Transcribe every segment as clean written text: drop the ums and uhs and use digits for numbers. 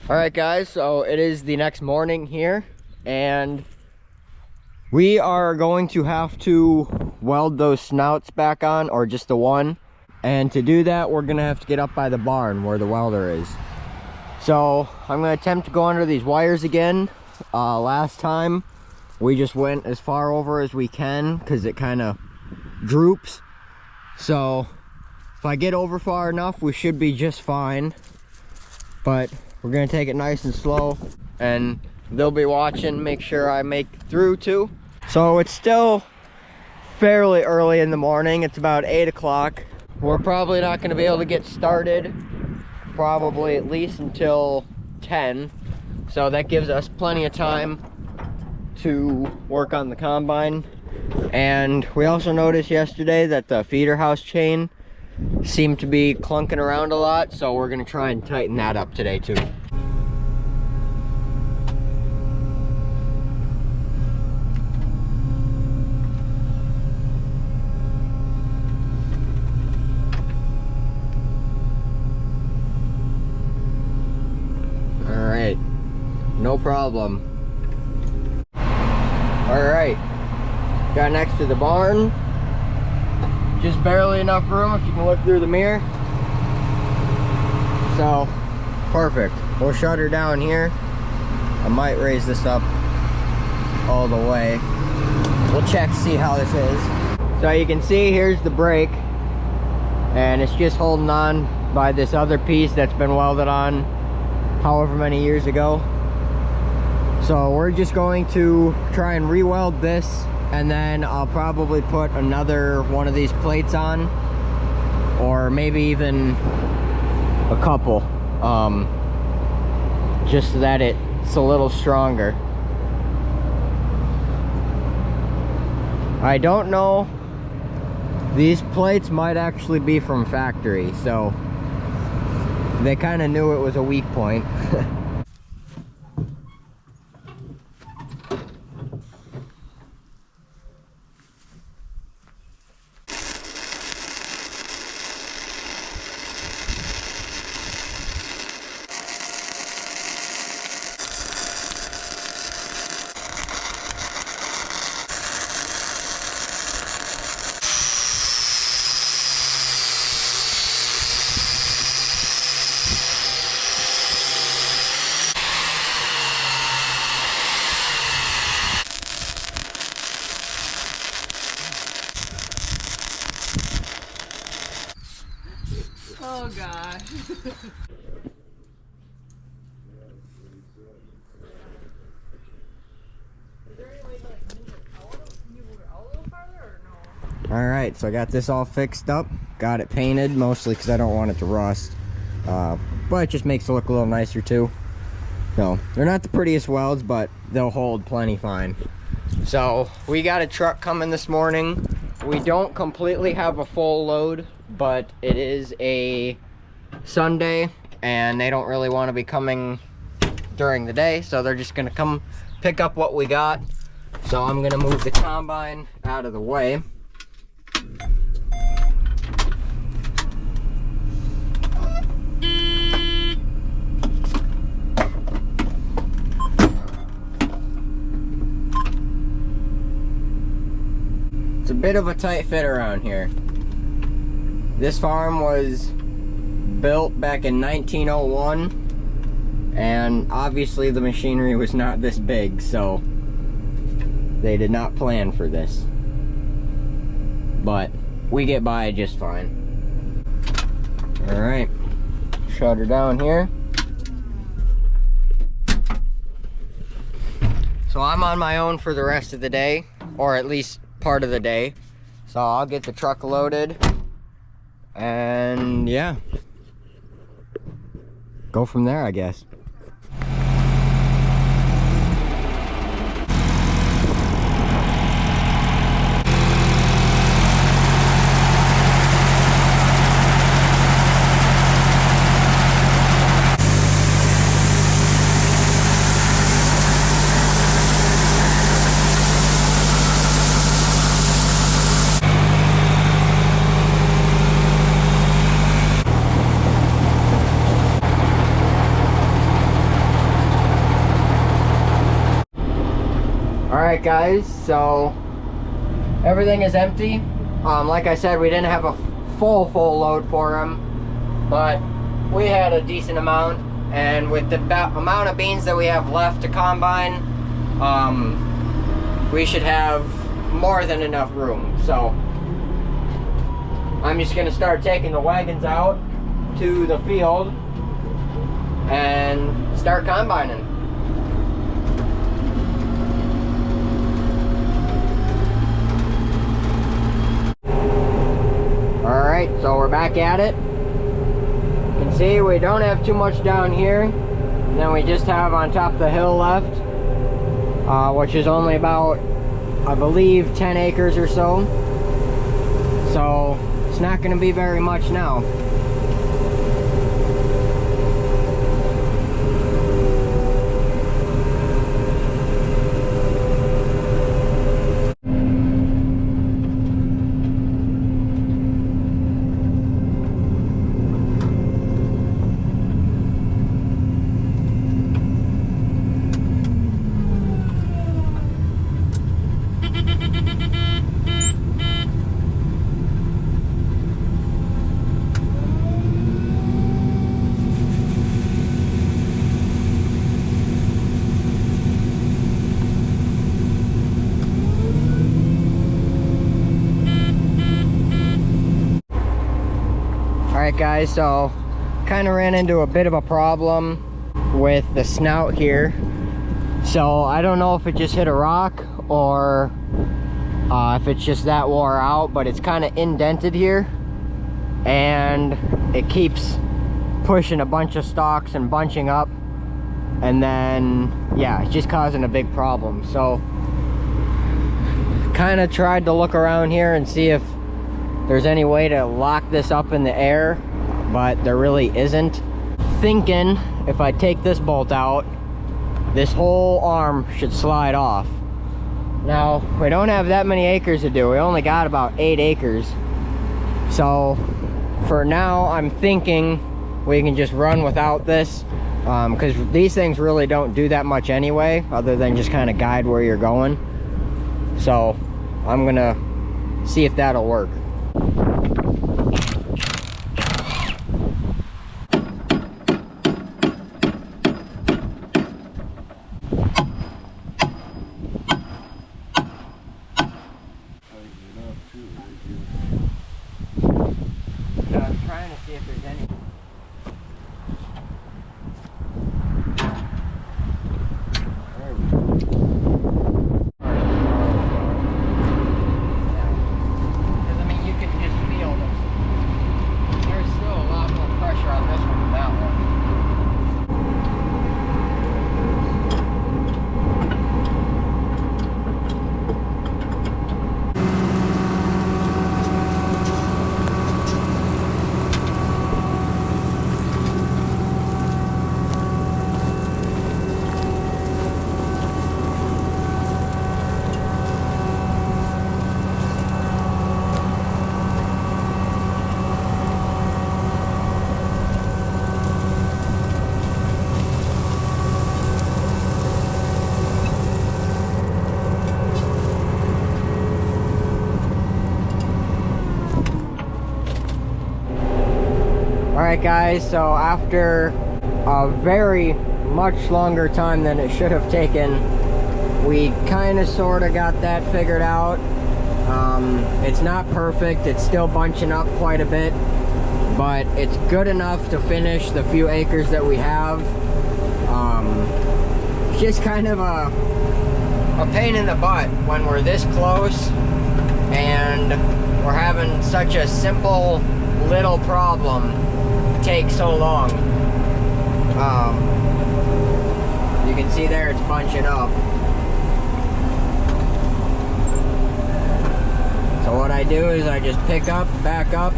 All right, guys, so it is the next morning here, and we are going to have to weld those snouts back on, or just the one. And to do that, we're gonna have to get up by the barn where the welder is. So I'm gonna attempt to go under these wires again. Last time we just went as far over as we can because it kind of droops. So if I get over far enough, we should be just fine. But we're gonna take it nice and slow, and they'll be watching, make sure I make it through too. So it's still fairly early in the morning. It's about 8 o'clock. We're probably not gonna be able to get started probably at least until 10. So that gives us plenty of time to work on the combine. And we also noticed yesterday that the feeder house chain seemed to be clunking around a lot, so we're gonna try and tighten that up today too. All right, no problem. All right, got next to the barn. Just barely enough room if you can look through the mirror. So, perfect. We'll shut her down here. I might raise this up all the way. We'll check, see how this is. So you can see, here's the brake. And it's just holding on by this other piece that's been welded on however many years ago. So we're just going to try and re-weld this, and then I'll probably put another one of these plates on, or maybe even a couple, just so that it's a little stronger. I don't know, these plates might actually be from factory, so they kind of knew it was a weak point. Oh gosh. All right, so I got this all fixed up, got it painted, mostly because I don't want it to rust, but it just makes it look a little nicer too. So they're not the prettiest welds, but they'll hold plenty fine. So we got a truck coming this morning. We don't completely have a full load, but it is a Sunday and they don't really want to be coming during the day, so they're just gonna come pick up what we got. So I'm gonna move the combine out of the way. It's a bit of a tight fit around here. This farm was built back in 1901, and obviously the machinery was not this big, so they did not plan for this. But we get by just fine. All right, shut her down here. So I'm on my own for the rest of the day, or at least part of the day. So I'll get the truck loaded, and yeah, go from there, I guess. Alright guys, so everything is empty. Like I said, we didn't have a full load for them, but we had a decent amount, and with the amount of beans that we have left to combine, we should have more than enough room. So I'm just gonna start taking the wagons out to the field and start combining. Alright, so we're back at it. You can see we don't have too much down here, and then we just have on top of the hill left, which is only about, I believe, 10 acres or so. So it's not going to be very much now. Alright guys, so kind of ran into a bit of a problem with the snout here. So I don't know if it just hit a rock or if it's just that wore out, but it's kind of indented here, and it keeps pushing a bunch of stalks and bunching up, and then yeah, it's just causing a big problem. So kind of tried to look around here and see if there's any way to lock this up in the air, but there really isn't. Thinking if I take this bolt out, this whole arm should slide off. Now, we don't have that many acres to do. We only got about 8 acres. So for now, I'm thinking we can just run without this, because these things really don't do that much anyway, other than just kind of guide where you're going. So I'm gonna see if that'll work. I'm trying to see if there's any. There we go. Because I mean, you can just feel this. There's still a lot more pressure on this one than that one. Alright guys, so after a very much longer time than it should have taken, we kind of sort of got that figured out. It's not perfect, it's still bunching up quite a bit, but it's good enough to finish the few acres that we have. It's just kind of a pain in the butt when we're this close and we're having such a simple little problem take so long. You can see there it's bunching up. So what I do is I just pick up, back up,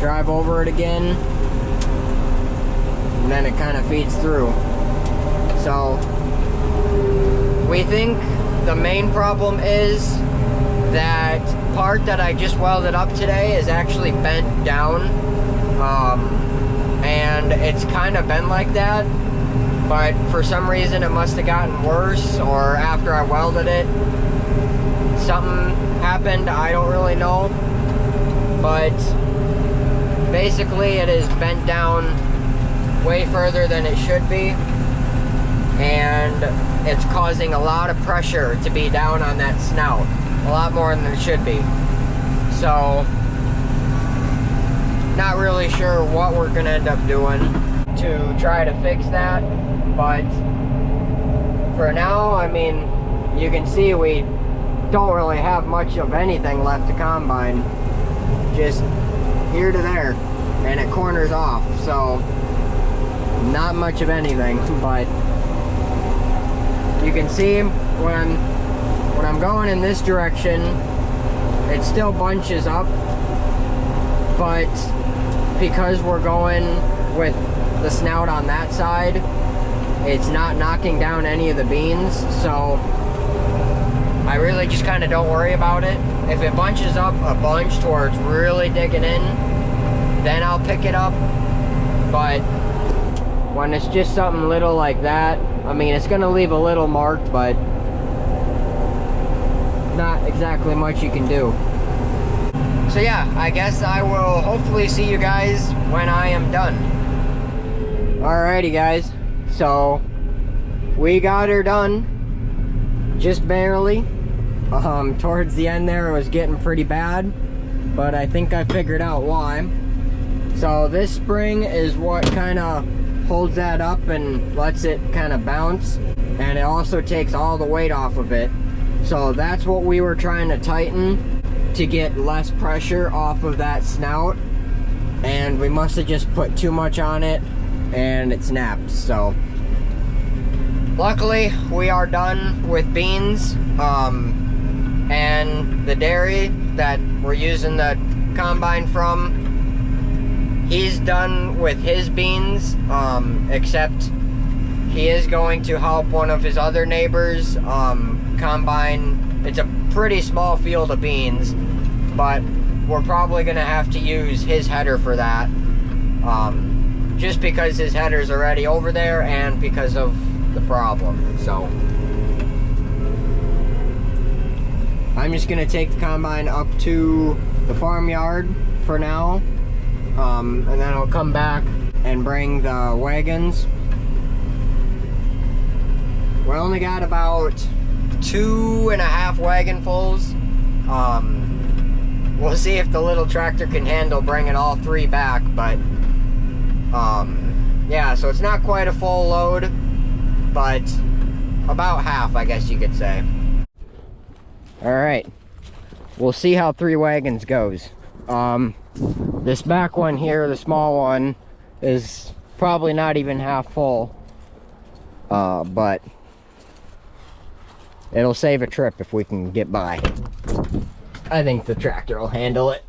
drive over it again, and then it kind of feeds through. So we think the main problem is that part that I just welded up today is actually bent down, and it's kind of been like that but for some reason it must have gotten worse, or after I welded it, something happened. I don't really know, but basically it is bent down way further than it should be, and it's causing a lot of pressure to be down on that snout, a lot more than it should be. So not really sure what we're gonna end up doing to try to fix that, but for now, I mean, you can see we don't really have much of anything left to combine, just here to there, and it corners off, so not much of anything. But you can see when I'm going in this direction, it still bunches up, but because we're going with the snout on that side, it's not knocking down any of the beans, so I really just kind of don't worry about it. If it bunches up a bunch to where it's really digging in, then I'll pick it up. But when it's just something little like that, I mean, it's gonna leave a little marked, but not exactly much you can do. So yeah, I guess I will hopefully see you guys when I am done. Alrighty guys, so we got her done, just barely. Towards the end there it was getting pretty bad, but I think I figured out why. So this spring is what kind of holds that up and lets it kind of bounce, and it also takes all the weight off of it. So that's what we were trying to tighten to get less pressure off of that snout, and we must have just put too much on it and it snapped. So luckily we are done with beans, and the dairy that we're using the combine from, he's done with his beans, except he is going to help one of his other neighbors combine. It's a pretty small field of beans, but we're probably gonna have to use his header for that, just because his header's already over there and because of the problem. So I'm just gonna take the combine up to the farmyard for now, and then I'll come back and bring the wagons. We only got about 2.5 wagonfuls. We'll see if the little tractor can handle bringing all 3 back, but yeah, so it's not quite a full load, but about half, I guess you could say. All right, we'll see how 3 wagons goes. This back one here, the small one, is probably not even half full, but it'll save a trip if we can get by. I think the tractor will handle it.